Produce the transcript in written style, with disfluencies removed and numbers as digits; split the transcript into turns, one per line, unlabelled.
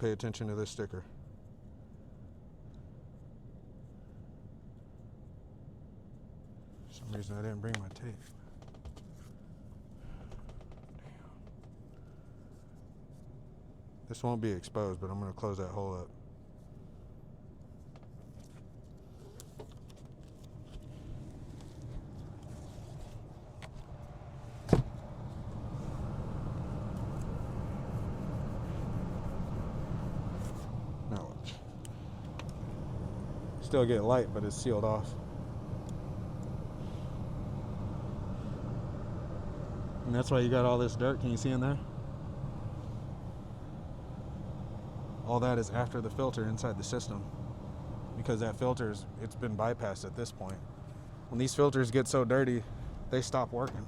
pay attention to this sticker. For some reason I didn't bring my tape. Damn. This won't be exposed, but I'm going to close that hole up. Now watch. Still get light, but it's sealed off. And that's why you got all this dirt. Can you see in there? All that is after the filter inside the system, because that filter's, it's been bypassed at this point. When these filters get so dirty, they stop working.